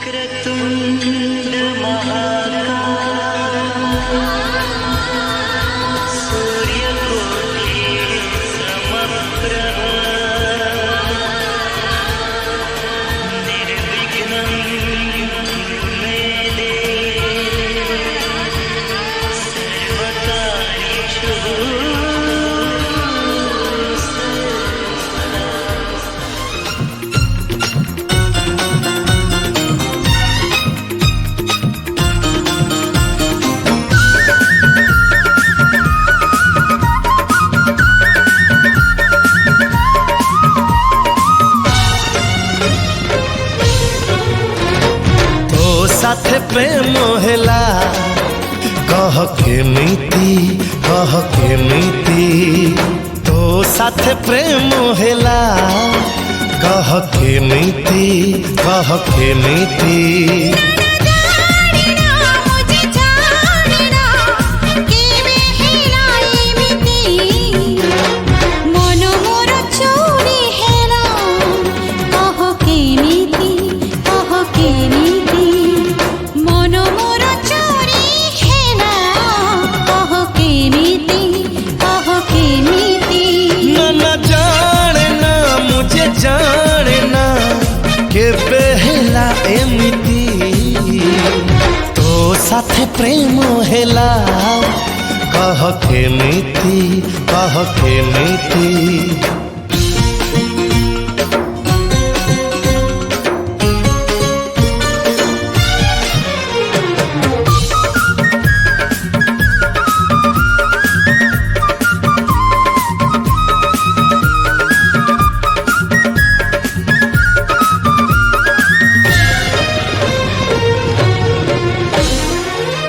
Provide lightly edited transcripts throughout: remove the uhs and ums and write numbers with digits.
वक्रतुंड महाकाय सूर्यकोटि समप्रभ निर्विघ्नं मे देव सर्वकार्येषु साथे प्रेम हेला कह के मीति तो साथे प्रेम हेला कह के मीति एमिति तो साथे प्रेम हेला कह के मीति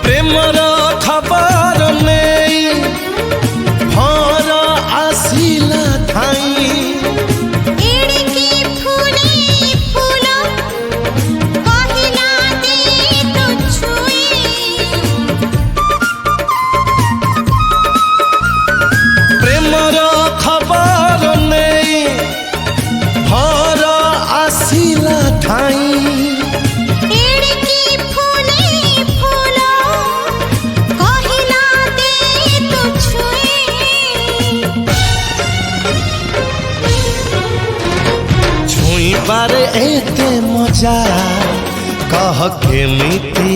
प्रेमर खबर नहीं भर आसिला थाई प्रेमर खबर नहीं भर आसिला थाई बारे एते मजा कह के मीति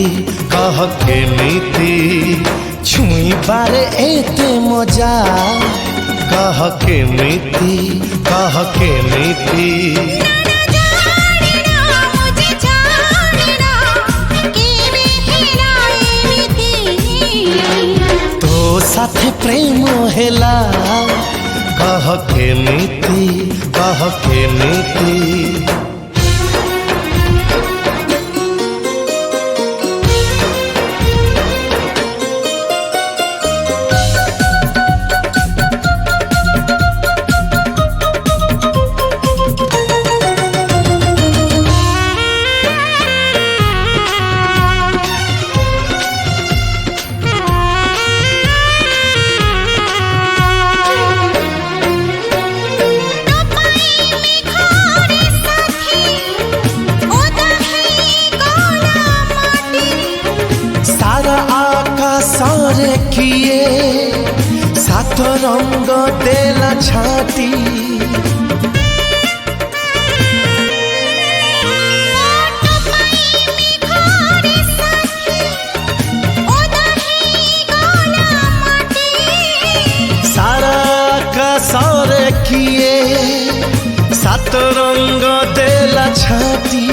छुई बारे एते मजा कह के मीति तो साथे प्रेम हेला कह के मीति सारे किए सात रंग देला छाती सारा का सारे किए सात रंग देला छाती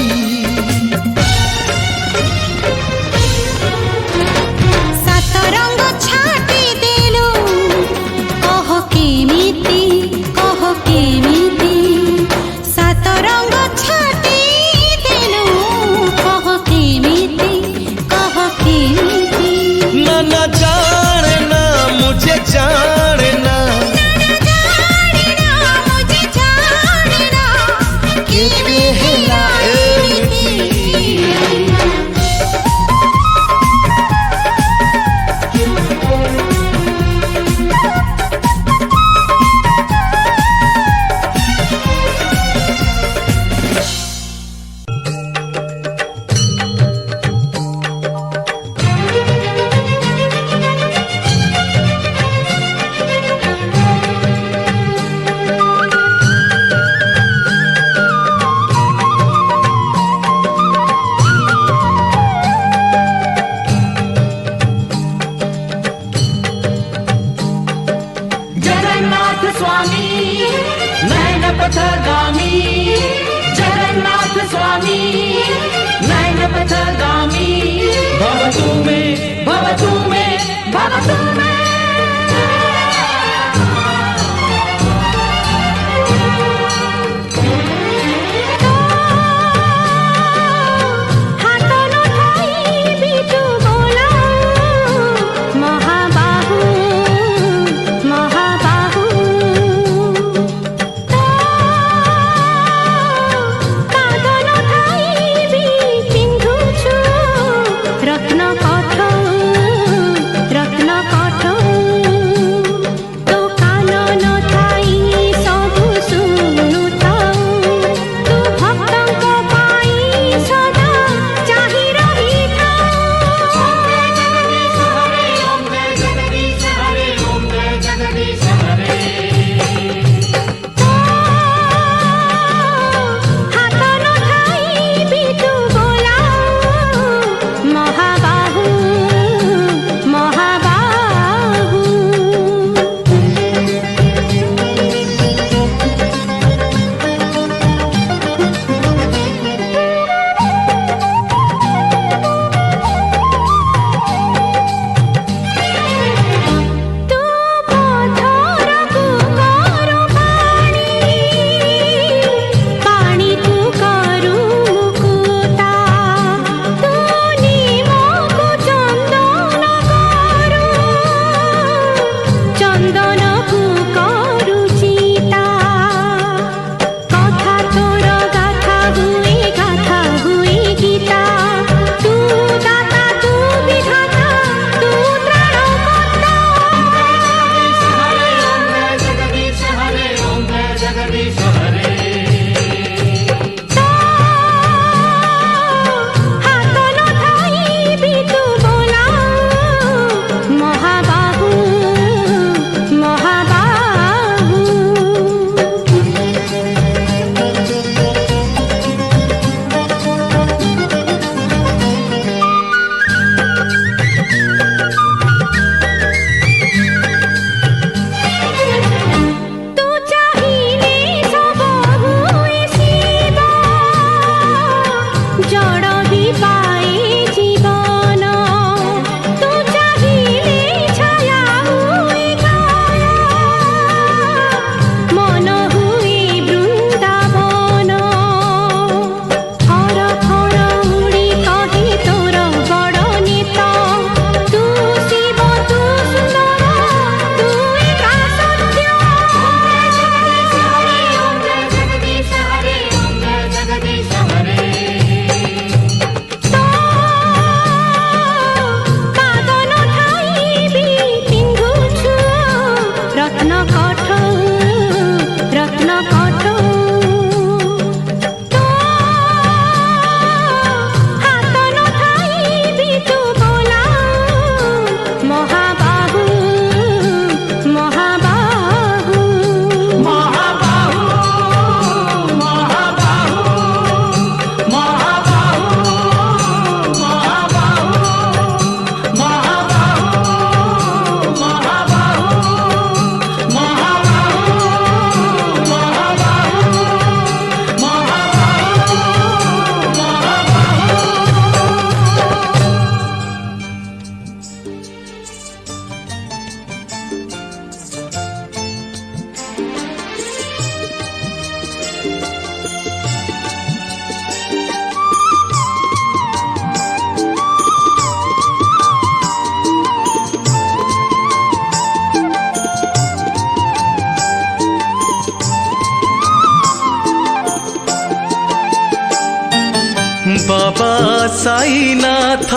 साईनाथ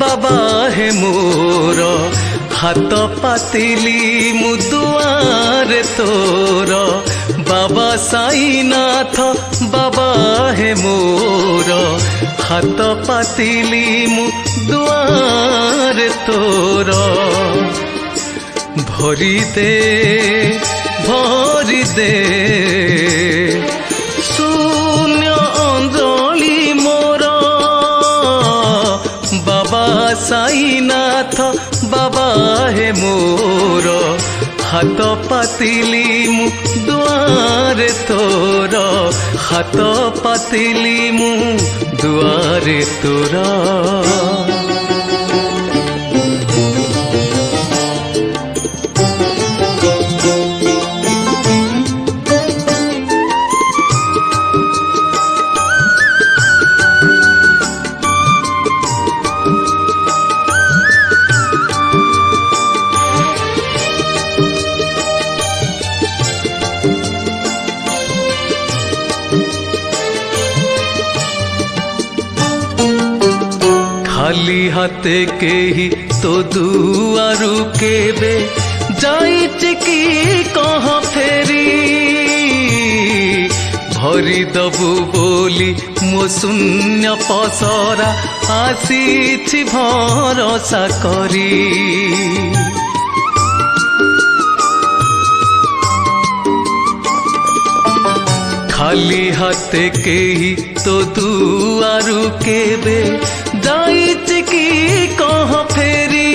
बाबा हे मोर हाथ पातिली मु दुआरे तोर बाबा साईनाथ बाबा हे मोर हाथ पातिली मु दुआरे तोर भरी दे शून्य अंजलि मोर बाबा साईनाथ बाबा हे मोर हाथ पातिली मु दुआरे तोर हाथ पातिली मु दुआरे तोर खाली हाथे केही तो दुआरु केबे जाइछि कि कह फेरी भरी दबु बोली मो शून्य पसरा आसीछि भरोसा करी खाली हाथे केही तो दुआरु केबे जाइछि कि कह फेरी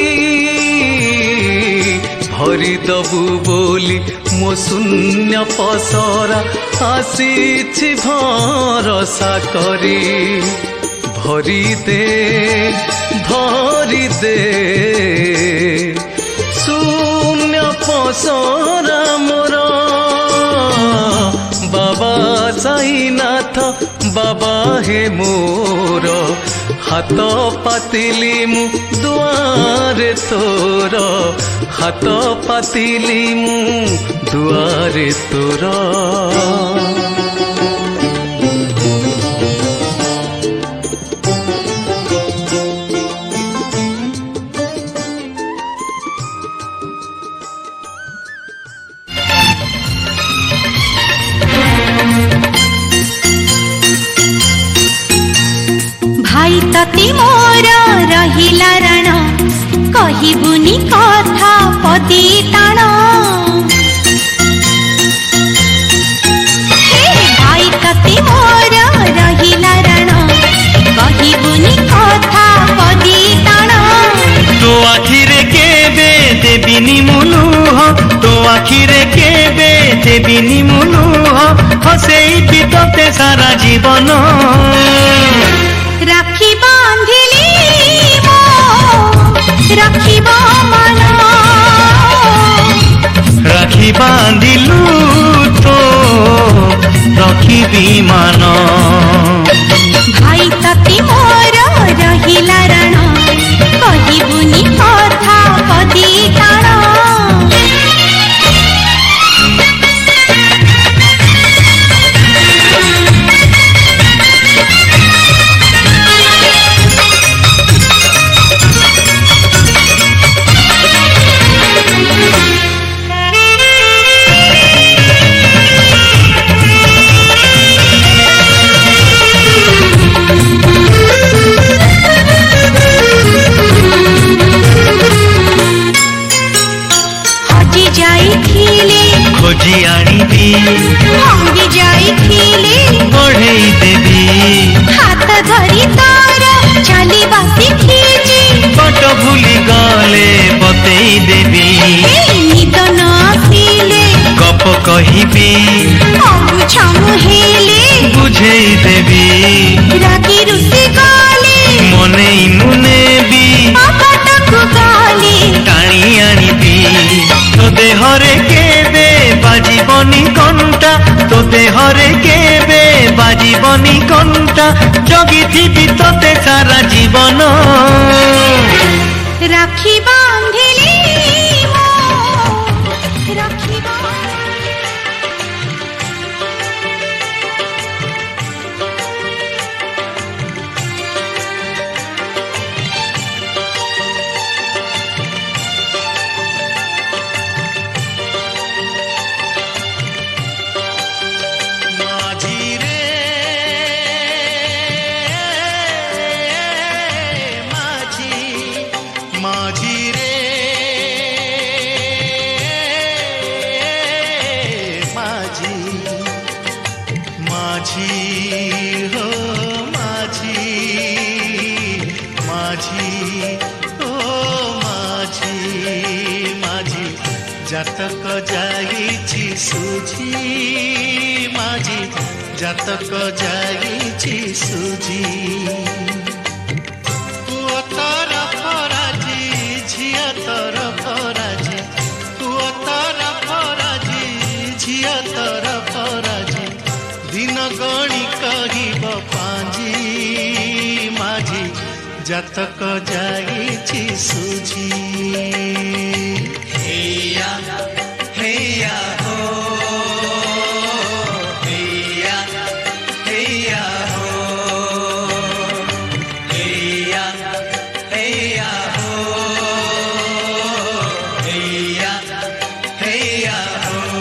भरी दबु बोली मो शून्य पसरा आसीछि भरोसा करी भरी दे शून्य पसरा मोर बाबा साईनाथ बाबा हे मोर हाथ पातिली मु दुआरे तोर हाथ पातिली मु दुआरे तोर भाई तती मोर रहिला रण कहिबुनी कथा पदी ताण भाई तती मोर रहिला रण कहिबुनी कथा पदी ताण तो आखिरे केबे देबिनी मुलुह तो आखिरे केबे देबिनी मुलुह हसेई बितते सारा जीवन राखी बांधिली मो राखिबा मन राखी बांधिलु तो रखिबी मान भाई तती मोर रहिला रण कहिबुनी कथा पदी ताण खोजी आनिबी भांगी जाइथिले बढ़ेई देबी हाथ धरी तार चली बासी खींची बट भूली गले बतेई देबी निद न आसिले गप कहिबी अमु छमु हेले बुझेई देबी रागी रुसी गाले मनेई मुनेबी अपटकु गाले टाणी आनिबी तो देहरे केबे बाजीबनी कंटा तो देहरे केबे बाजीबनी कंटा जगिथिबी तोते सारा जीवन राखी बांधिली मो राखी माझी ओ माझी माझी जातक जाइछि सुझी माझी जातक जाइछि सुझी पुआ तर फराजी झिया तर फराजी पुआ तर फराजी झिया तर फराजी दिन गणी कहिब पांजी माझी जातक जाइछि सुझी हैया हैया हो हैया हैया हो हैया हैया हो हैया हैया हो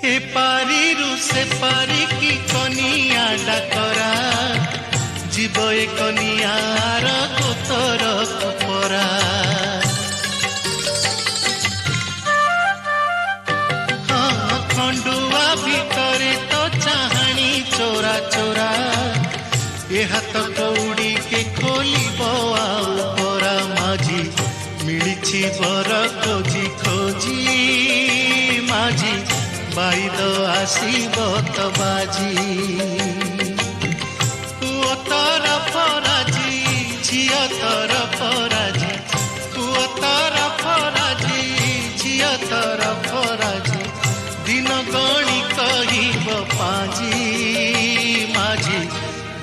ए पारिरु से पारी की कनिया डाकरा जीव ए कनियार कोतर परा हाँ खंडुआ भितरे तो चाहाणी चोरा चोरा ए हाथ कौड़ी के खोलिब आउ परा माझी मिलिछि बर खोजी खोजी माझी बाईद आसीब तो बाजी पुआ तर फराजी झिया तर फराजी पुआ तर फराजी झिया तर फराजी दिन गणी कहिब पांजी माझी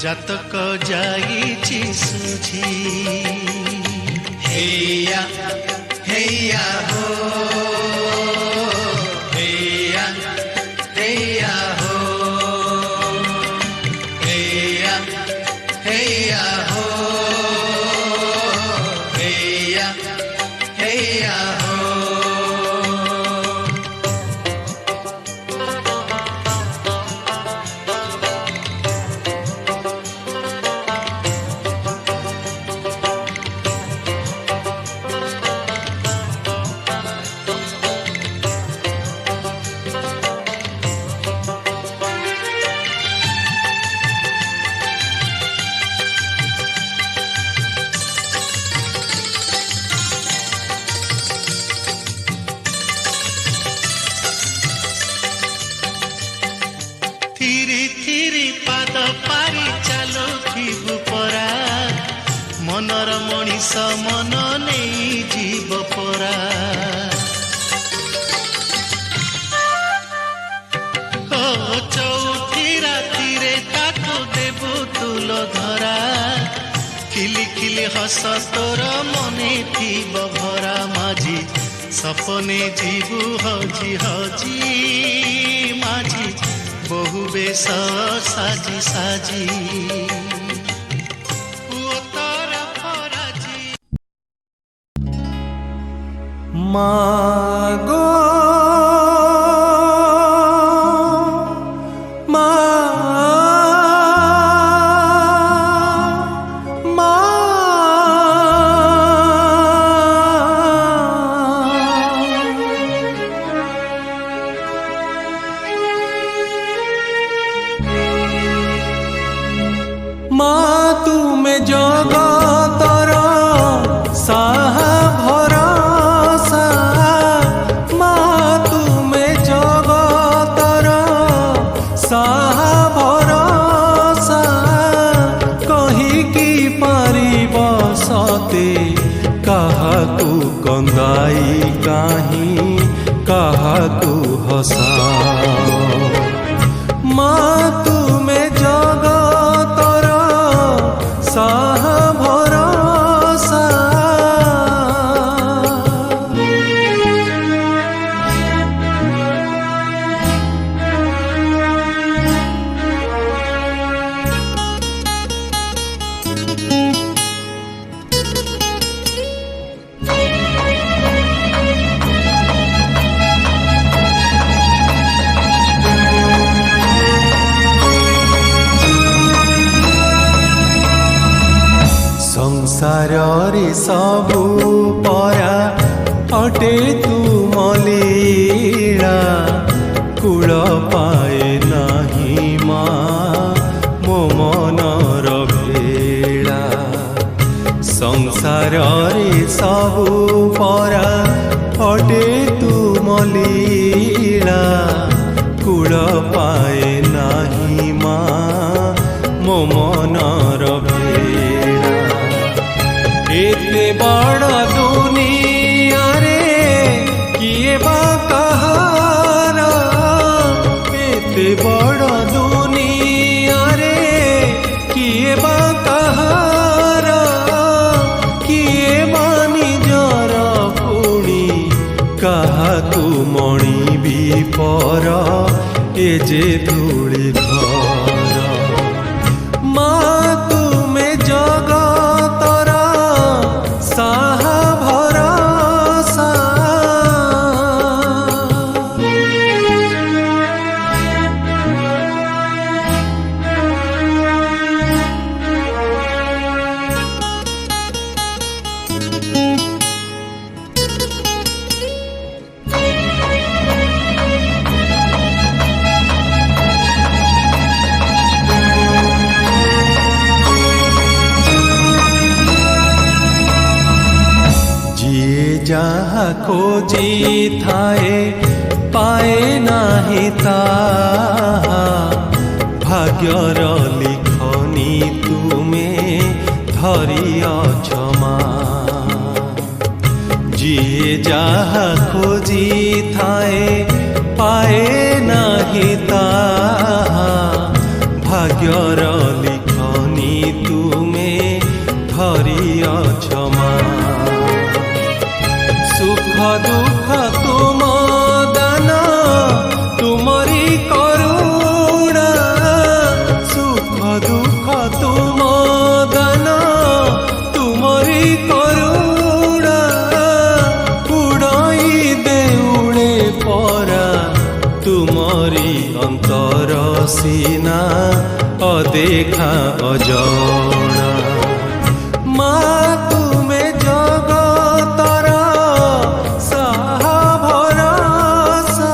जातक जाइछि सुझी हैया हैया हो हैया हैया हो हैया हैया हो हैया हैया हो थिरी थिरी पाद पारी चालो थिबु परा मनर मणिष मन नहीं जीव परा ओ चौथी रातिरे ताको देबु तुल धरा खिली खिली हस तोर मने थिब भरा माझी सपने जीवु हजी हजी माझी बहु बेस साजी साजी पुआ तर फराजी मागो तुमे जगतर साहा भरसा मा तुमे जगतर साहा भरसा कहिकी पारिब सते काहाकू कंदाई काहीं काहाकू हसा मा तुमे जगतर साहा भरसा ସଂସାରରେ ସବୁ ପରା ଅଟେ ତୁମ ଲୀଳା କୂଳ ପାଏ ନାହିଁ ମା ମୋ ମନର ଭେଳା ସଂସାରରେ ସବୁ ପରା ଅଟେ ତୁମ ଲୀଳା କୂଳ ପାଏ ନାହିଁ ମା ମୋ ମନର ଭେଳା ଏତେ ବଡ଼ ଦୁନିଆରେ କିଏ ବା କାହାର ଏତେ ବଡ଼ ଦୁନିଆରେ କିଏ ବା କାହାର କିଏ ବା ନିଜର ପୁଣି କାହାକୁ ମଣିବି ପର ଏ ଯେ ଧୂଳି ଘର ମା ତୁମେ ଜଗତର ସାହା ଭରସା ଯାହା ଖୋଜିଥାଏ ପାଏ ନାହିଁ ତାହା ଭାଗ୍ୟର ଲିଖନି ତୁମେ ଧରିଅଛ ମା ଯିଏ ଯାହା ଖୋଜିଥାଏ ପାଏ ନାହିଁ ତାହା ଭାଗ୍ୟର ଲିଖନି ତୁମେ ଧରିଅଛ ମା ସୁଖ ଦୁଃଖ ତୁମ ଦାନ ତୁମରି କରୁଣା ସୁଖ ଦୁଃଖ ତୁମ ଦାନ ତୁମରି କରୁଣା ଉଡ଼ାଇ ଦେଉଳେ ପରା ତୁମରି ଅନ୍ତର ସିନା ଅଦେଖା ଅଜଣା ମା ତୁମେ ଜଗତର ସାହା ଭରସା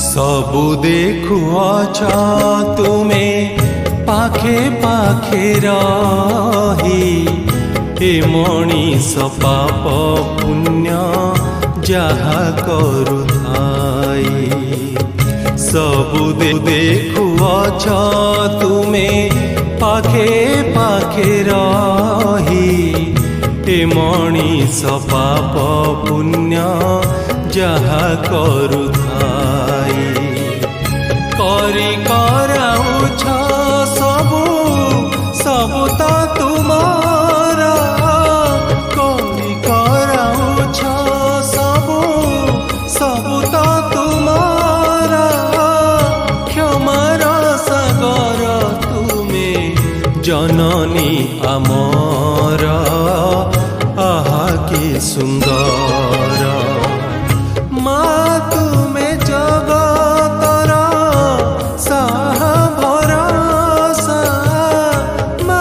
ସବୁ ଦେଖୁଅଛ ତୁମେ ପାଖେ ପାଖେ ରହି ଏ ମଣିଷ ପାପ ପୁଣ୍ୟ ଯାହା କରୁଥାଇ ସବୁ ଦେଖୁଅଛ ତୁମେ ପାଖେ ପାଖେ ରହି ଏ ମଣିଷ ପାପ ପୁଣ୍ୟ ଯାହା କରୁଥାଇ କରି କରାଉଛ ସବୁ ସବୁ ତ ତୁମର କରି କରାଉଛ ସବୁ ସବୁ ତ ତୁମର କ୍ଷମାର ସାଗର ତୁମେ ଜନନୀ ଆମର ଆହା କି ସୁନ୍ଦର ମା ତୁମେ ଜଗତର ସାହା ଭରସା ମା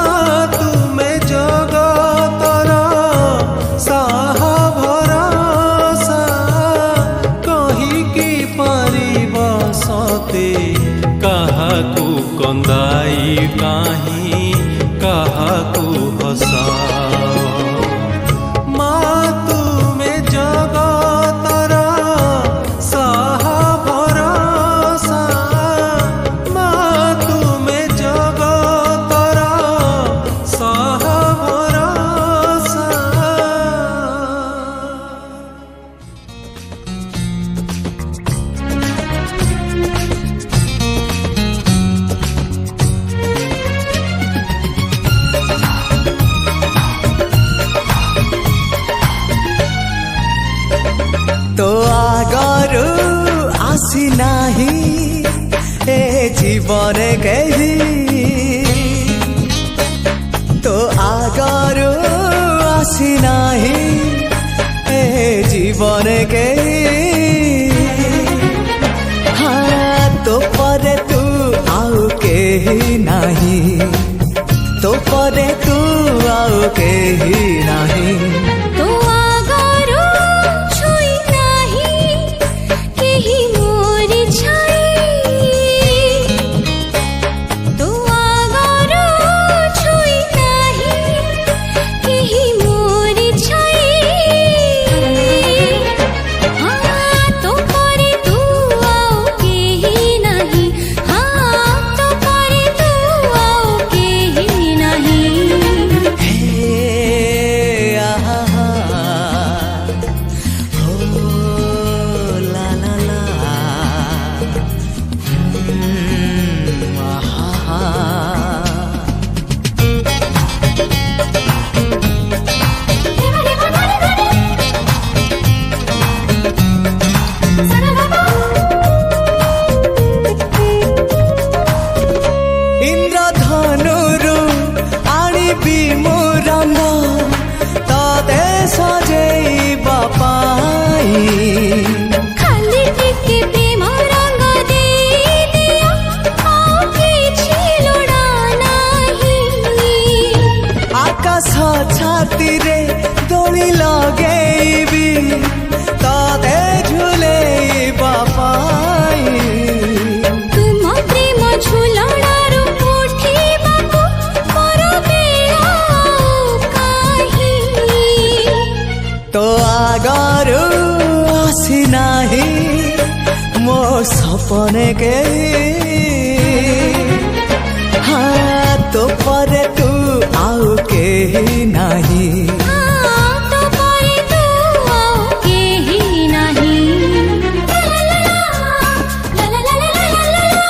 ତୁମେ ଜଗତର ସାହା ଭରସା କହିକି ପାରିବ ସତେ କାହାକୁ କନ୍ଦାଇ କାହିଁ କାହାକୁ ହସାଅ ମା ତୁମେ नाही ए जीवन कही तो आगरू आसी नाही ए जीवन कही हाँ तो परे तू आउ केही नाही तो परे तू आउ केही नाही तो आगरू छुई नाही केही मोर छाई तो आगरू छुई नाही केही मोर छाई हाँ तो परे तू आउ केही नाही हाँ तो परे तू आउ केही नाही इंद्रधनुरु आनिबी मु रंग तते सजेइबा पाई खाली टिके प्रेम रंग दे दिया आउ किछि लोड़ा नाही आकाश छाती रे दोली लगेइबी तते झुलेइबा पाई तुम प्रेम झुलणारू उठिबाकू मोर बेला काहि तो आगरू आसी नाही मो सपने के हाँ तो परे तू आउ केही नाही हाँ तो परे तू आउ केही नाही ला ला ला ला ला ला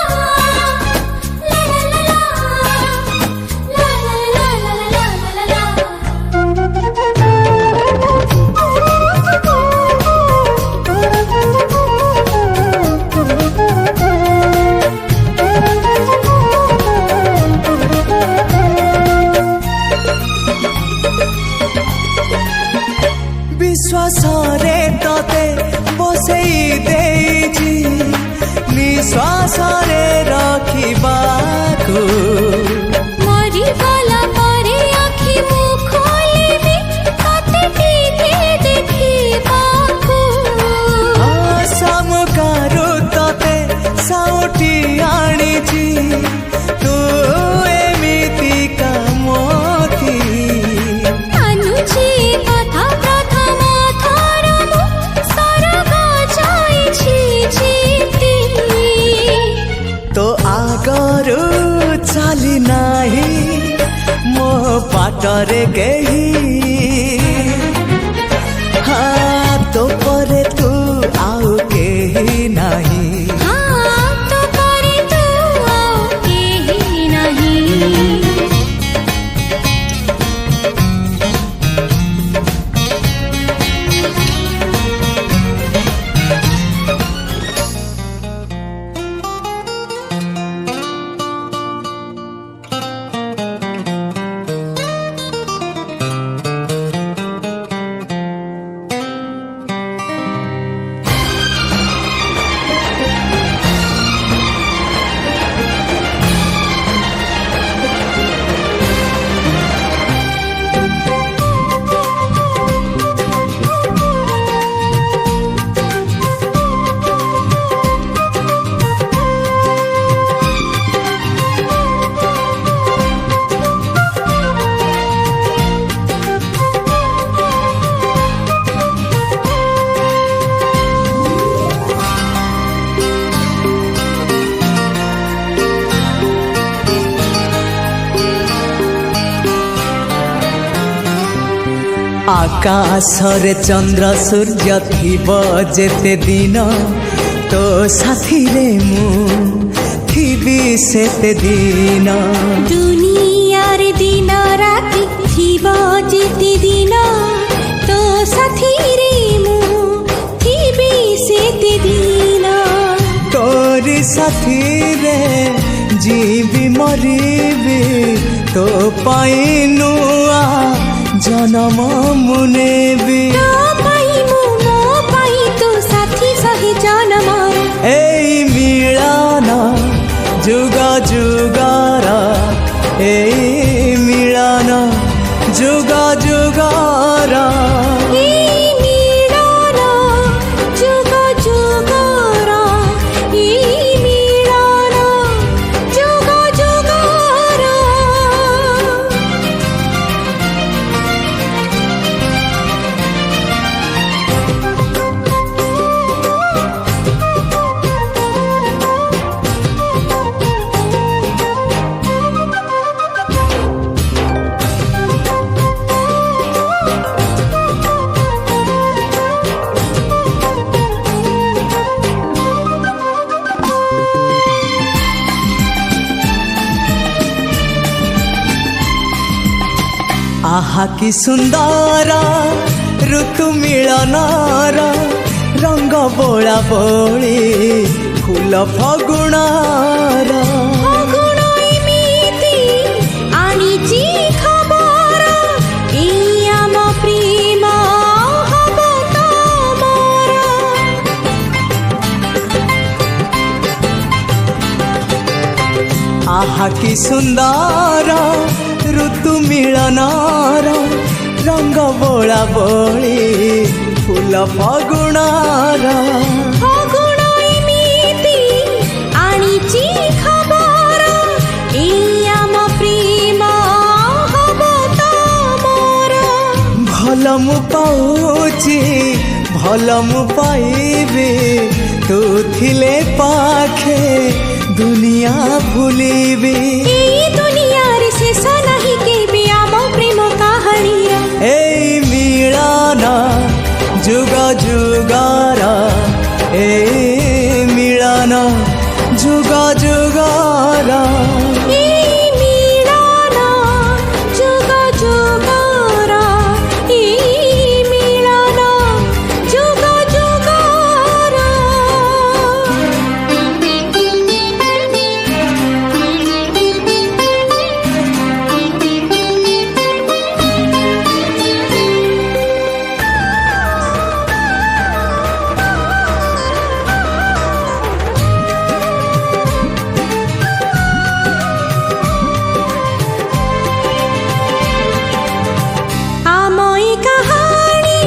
विश्वास रे तते बसेई देइछि निश्वास रे रखिबाकू मरी गला परे आखि मु खोलिबी तते टिके देखिबाकू सामुकारू तते साउटी आनिछि तू एमिति कामोथी अनुची कथा प्रथम थर मु सरग जाइछि जीति तो आगरू चाली नाही मो बाटरे केही हाँ तो परे तू आउ केही नाही हाँ तो परे तू आउ केही नाही आकाशरे चंद्र सूर्य थिब जेते दिन तो साथी रे मु थिबी सेते दिन दुनियार दिन राति थिब जेते दिन तो साथी रे मु थिबी सेते दिन तो साथी रे जीवी मरिबी तो पाई नुआ जन्म मुनेबी तो पाई मु मो पाई तू साथी सही जन्मर এই মিলন যুগ যুগর এই মিলন যুগ যুগর এই মিলন যুগ যুগর এই মিলন যুগ যুগর आहा कि सुंदर ऋतु मिलनर रंग बोला बोली फूल फगुणार फगुण एमिति आनिछि खबर एई आम प्रेम हब तमर आहा कि सुंदर ऋतु मिलनर रंग बोला बोली फूल फगुणार फगुण एमिति आनिछि खबर एई आम प्रेम हब तमर भल मु पाउछि भल मु पाइबी तू थिले पाखे दुनिया भूलिबी एई दुनियार शेष नाही केबे आम प्रेम काहाणीर এই মিলন যুগ যুগর এই মিলন যুগ যুগর এই মিলন যুগ যুগর এই মিলন যুগ যুগর আমই কাহানী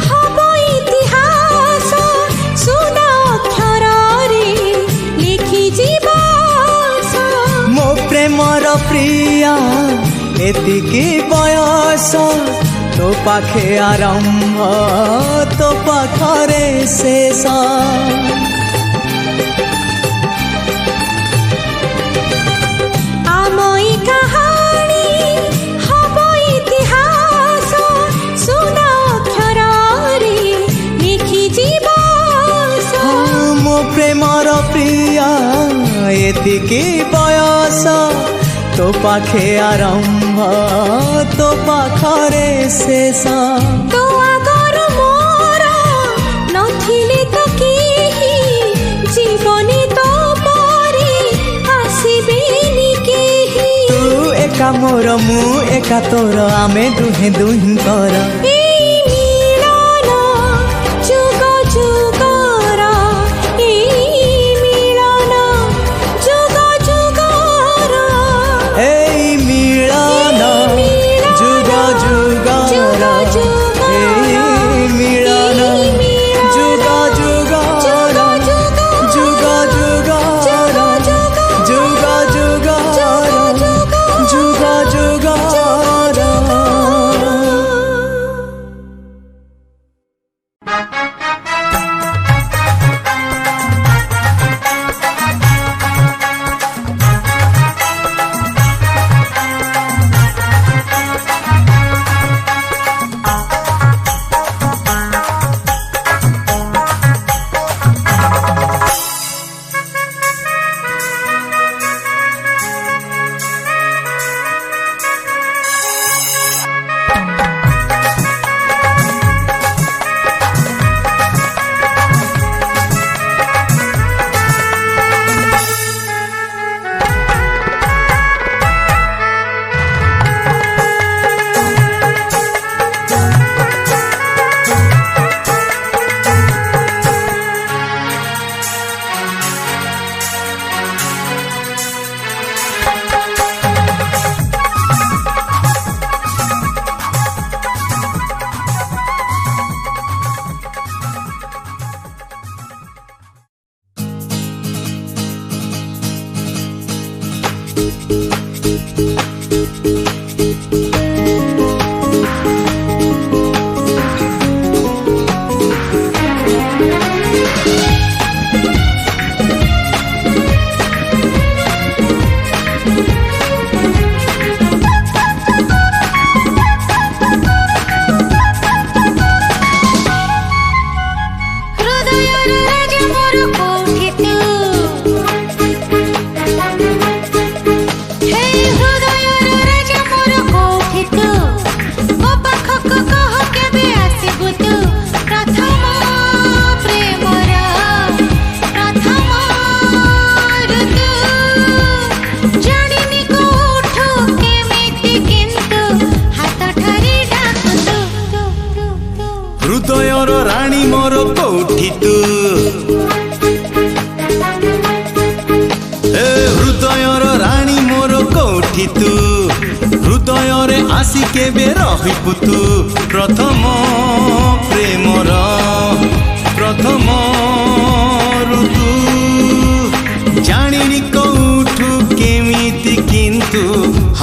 হব ইতিহাস সুনা অক্ষরে লিখি জীবাস ମୋ ପ୍ରେମର ପ୍ରିୟା ଏତିକି ବୟସ ତୋ ପାଖେ ଆରମ୍ଭ ତୋ ପାଖରେ ଶେଷ আমই কাহানী হব ইতিহাস সুনা অক্ষরে লিখি জীবাস ମୋ ପ୍ରେମର ପ୍ରିୟା ଏତିକି ବୟସ ତୋ ପାଖେ ଆରମ୍ଭ ତୋ ପାଖରେ ଶେଷ তো আগর মোর নথিলে তো কেহি জীবনে তো পরে আসিবেনি কেহি ତୁ ଏକା ମୋର ମୁଁ ଏକା ତୋର ଆମେ ଦୁହେଁ ଦୁହିଁଙ୍କର এই মিলন যুগ যুগর এই মিলন যুগ যুগর এই মিলন যুগ যুগর এই মিলন যুগ যুগর যুগ যুগর যুগ যুগর যুগ যুগর ହୃଦୟରେ ଆସି କେବେ ରହିବୁ ତୁ ପ୍ରଥମ ପ୍ରେମର ପ୍ରଥମ ଋତୁ ଜାଣିନି କୋଉଠୁ କେମିତି କିନ୍ତୁ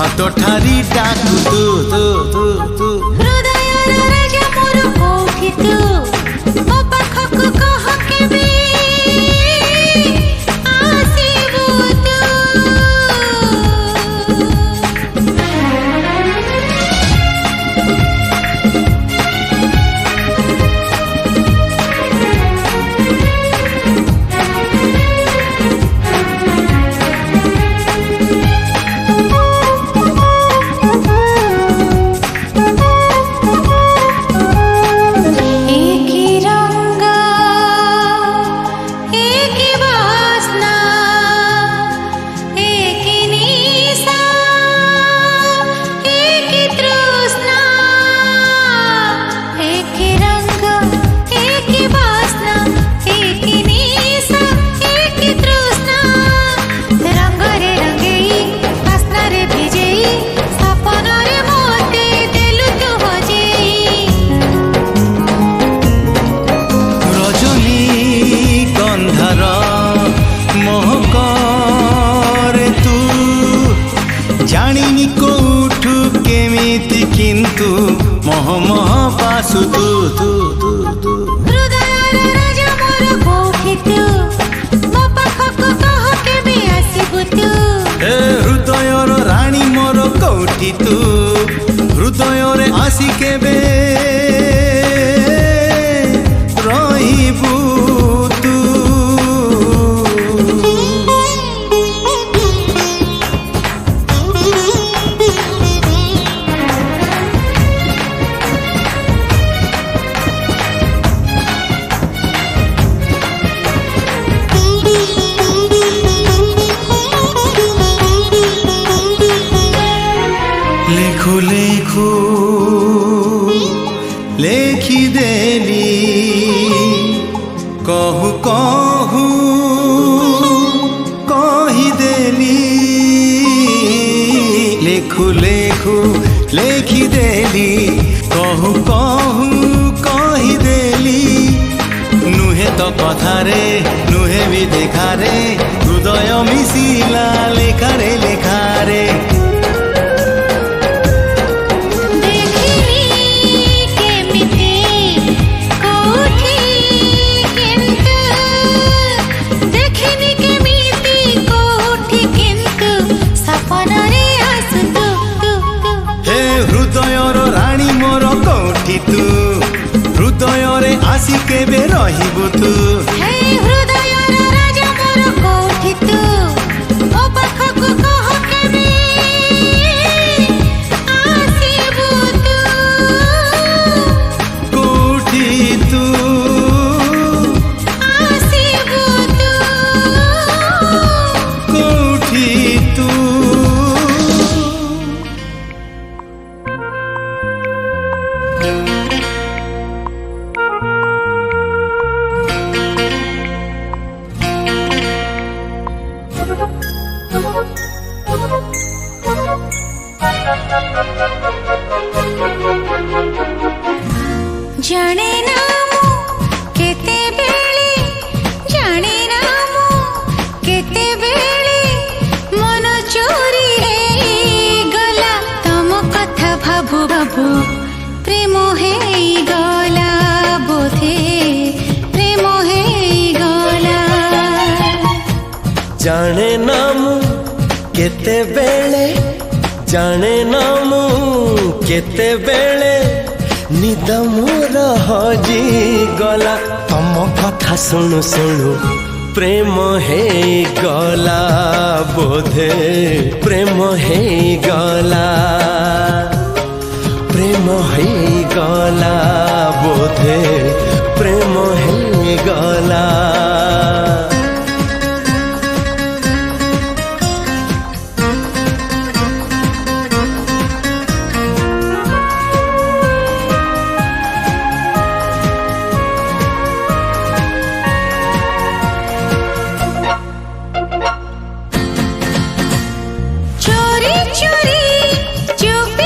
ହାତ ଠାରି ଡାକୁ ତୁ ତୁ ତୁ ତୁ ହୃଦୟର ରାଜା ମୋର କୋଉଠି ତୁ ମୋ ପାଖକୁ କହ କେବେ ଆସିବୁ ତୁ ଜାଣିନି କୋଉଠୁ କେମିତି କିନ୍ତୁ ମହ ମହ ପାସୁ ତୁ ତୁ ତୁ ତୁ ହୃଦୟର ରାଜା ମୋର କୋଉଠି ତୁ ମୋ ପାଖକୁ କହ କେବେ ଆସିବୁ ତୁ ଏ ହୃଦୟର ରାଣୀ ମୋର କୋଉଠି ତୁ ହୃଦୟରେ ଆସି କେବେ ରହିବୁ ତୁ ଲେଖୁ ଲେଖୁ ଲେଖିଦେଲି କହୁ କହୁ କହିଦେଲି ଲେଖୁ ଲେଖୁ ଲେଖିଦେଲି କହୁ କହୁ କହିଦେଲି ନୁହେଁ ତ କଥାରେ ନୁହେଁ ବି ଦେଖାରେ ହୃଦୟ ମିଶିଲା ଲେଖାରେ ଲେଖାରେ ହୃଦୟର ରାଣୀ ମୋର କୋଉଠି ତୁ ହୃଦୟରେ ଆସି କେବେ ରହିବୁ ତୁ ହେ ହୃଦୟର ରାଜା ମୋର କୋଉଠି ତୁ ମୋ ପାଖକୁ କହ କେବେ ଆସିବୁ ତୁ କୋଉଠି ତୁ ଆସିବୁ ତୁ କୋଉଠି ତୁ ଜାଣେ ନା ମୁଁ କେତେବେଳେ ଜାଣେ ନା ମୁଁ କେତେବେଳେ ମନ ଚୋରି ହେଇଗଲା ତମ କଥା ଭାବୁ ଭାବୁ ପ୍ରେମ ହେଇଗଲା ବୋଧେ ପ୍ରେମ ହେଇଗଲା ଜାଣେ ନା ମୁଁ କେତେବେଳେ ଜାଣେ ନା ମୁଁ କେତେବେଳେ ନିଦ ମୋର ହଜିଗଲା ତମ କଥା ଶୁଣୁ ଶୁଣୁ ପ୍ରେମ ହେଇଗଲା ବୋଧେ ପ୍ରେମ ହେଇଗଲା ପ୍ରେମ ହେଇଗଲା ବୋଧେ ପ୍ରେମ ହେଇଗଲା चोरी चोरी चुपी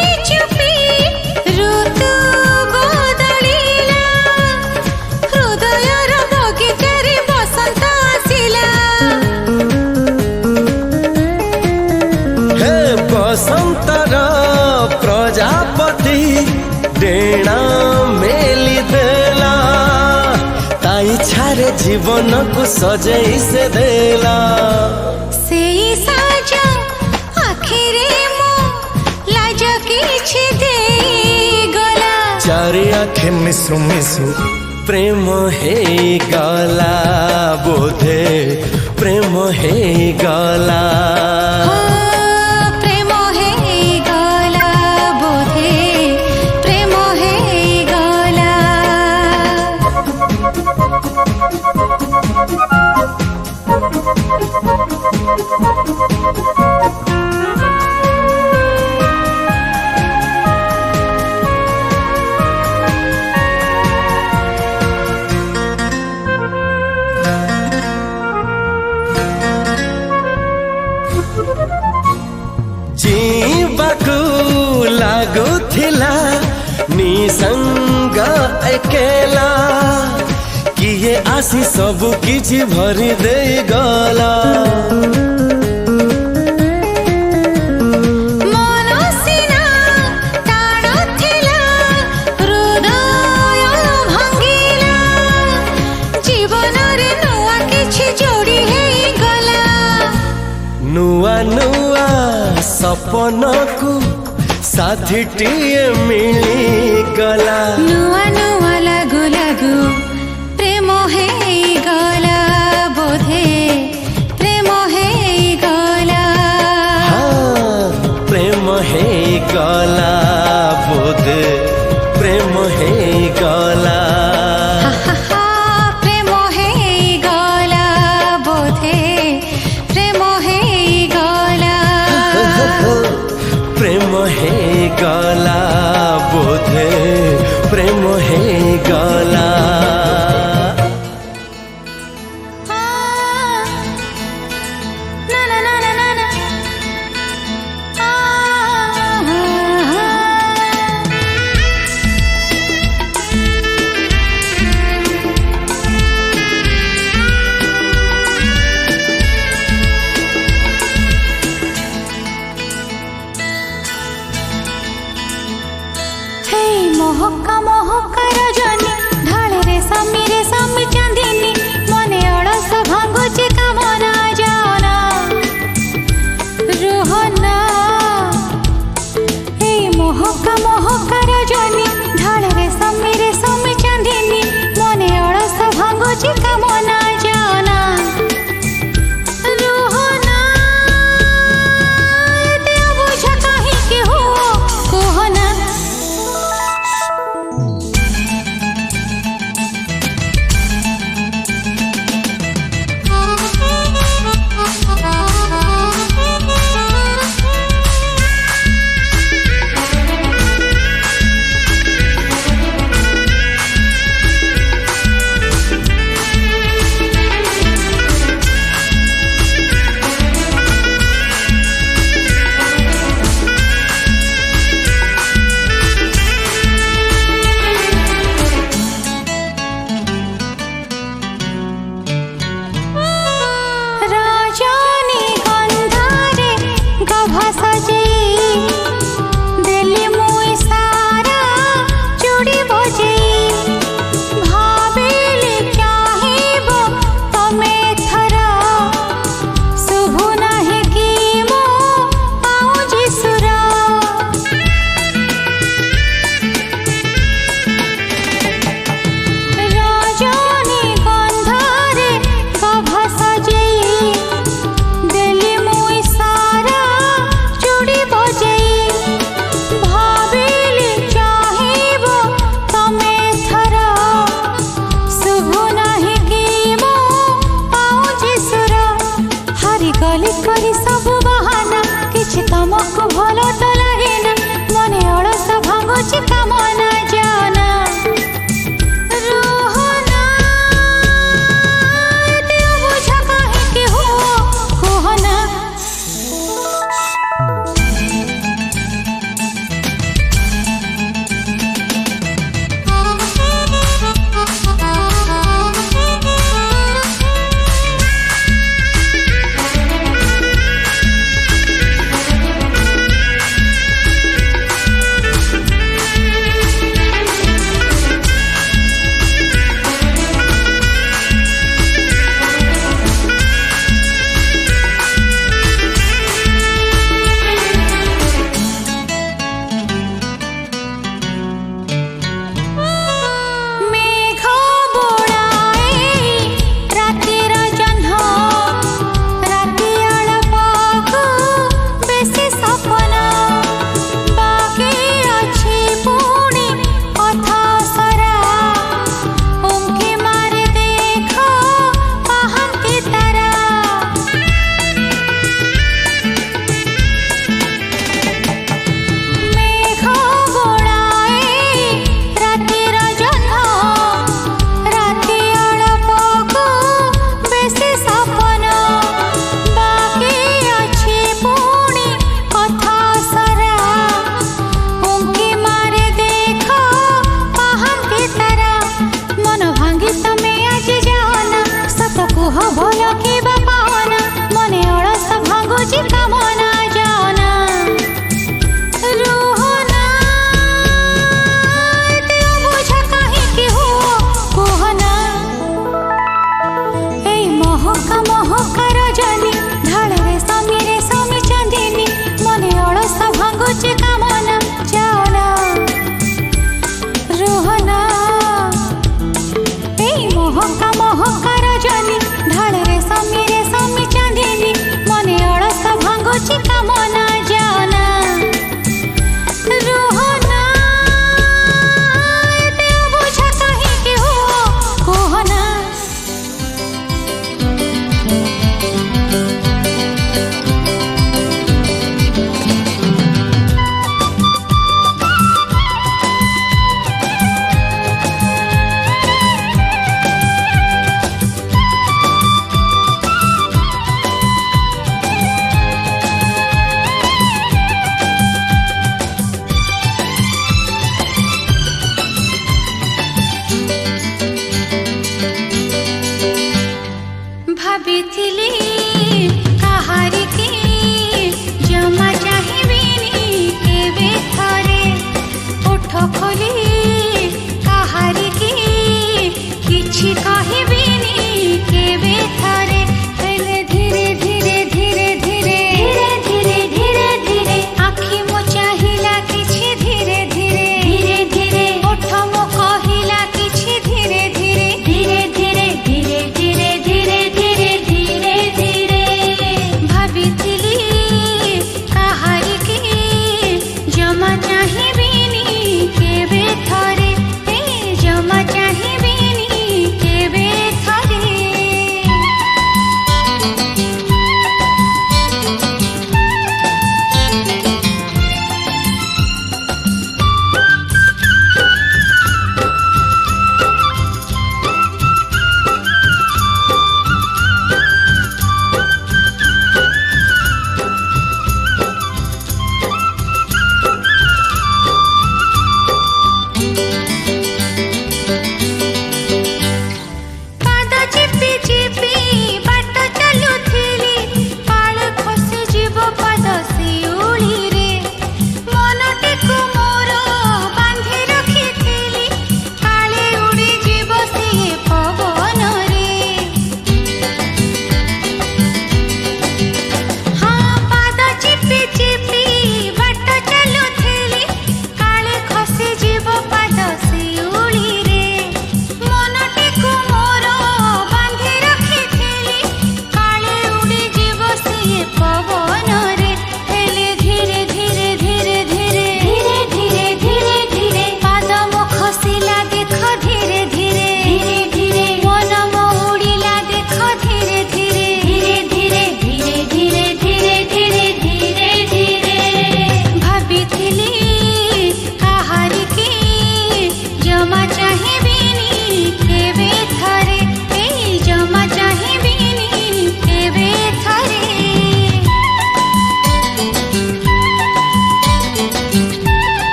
जीवन को सजेई से देला सेई साजा आखिरे मो लाज किछि देई गला चारि आखे मिसु मिसु प्रेम हे गला बोधे प्रेम हे गला प्रेम हे गला बोधे प्रेम हे गला जीवाकू लागुथिला निसंग एकेला किए आसी सबु किछि भरी दे गला मनसिना ताड़ थिला हृदय भांगिला जीवन रे नुआ किछि जोड़ी हे गला नुआ नुआ सपन को साथीटीए मिली गला नुआ नुआ लागू लागू प्रेम हे गला बोधे प्रेम हे गला हाँ, प्रेम हे गला बोधे प्रेम हे गला प्रेम हे गला बोधे प्रेम हे गला प्रेम हे गला बोधे प्रेम हे गला ना ना ना ना ना ना हे मोहका मोहका रजनी ढाले रे समी चांदिनी मने अड़स भांगुचे कामना जाना रोहना हे मोहका मोहका रजनी ढाले रे समी चांदिनी मने अड़स भांगुचे कामना जाना रोहना ते बुझा काहे के हो कोहना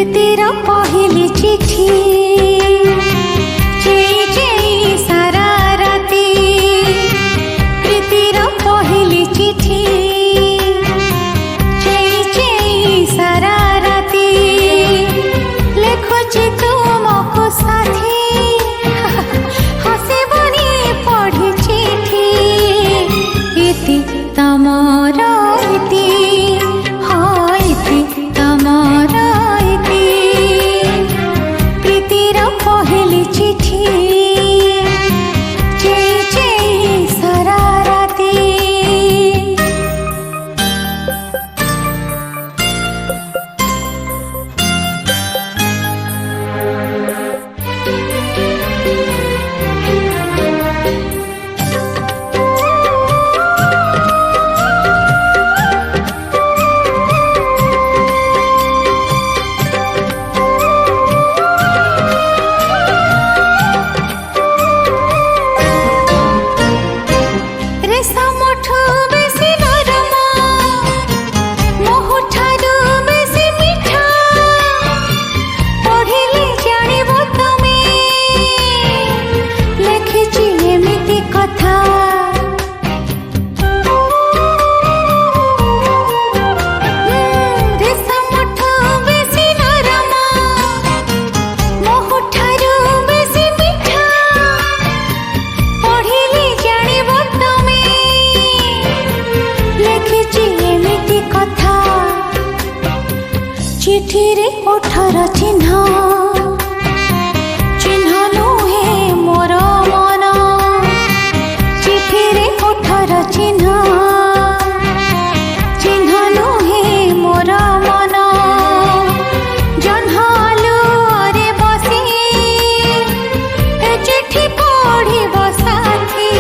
प्रीतिर पहली चिठी चेई चेई सारा राती प्रीतिर पहली चिठी चेई चेई सारा राती लेखुची तुमको साथी हसिबनी पढ़ी चिठी इति तमर इति हाँ इति तमर इति प्रीतिर पहली चिठी चेई चेई सारा राती रेशमठू बेसी नरम मोहुठारू बेसी मीठा पढ़िले जानिब तमे लेखिछि एमिति कथा रेशमठू बेसी नरम मोहुठारू बेसी मीठा पढ़िले जानिब तमे लेखिछि एमिति कथा चिठी रे ओठर चिन्ह चिन्ह नुहे मोर मन चिठी रे ओठर चिन्ह चिन्ह नुहे मोर मन जन्हालु रे बसी ए चिठी पढ़िब साथी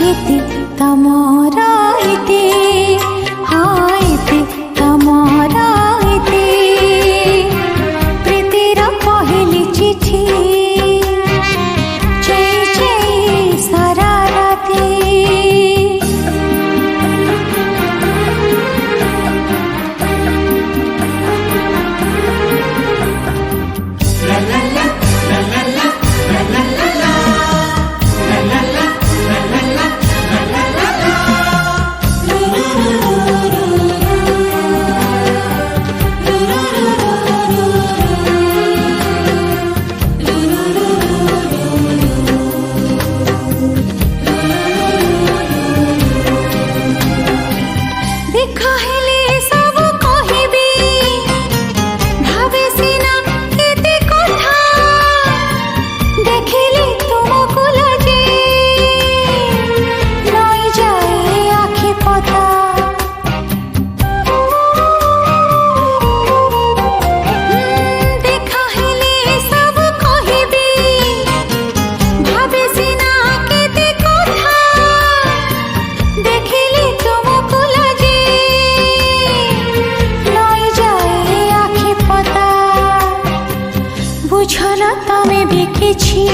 इति तमर इति हाँ इति तमर इति प्रीतिर पहली चिठी चेई चेई सारा राती देखा हेले सब कहिबी भावे सिना केते कथा देखिले तुमको लगे नई जाए आखि पता देखा हेले सब कहिबी भावे सिना केते कथा देखिले तुमको लगे नई जाए आखि पता बुझल तमे भी किछि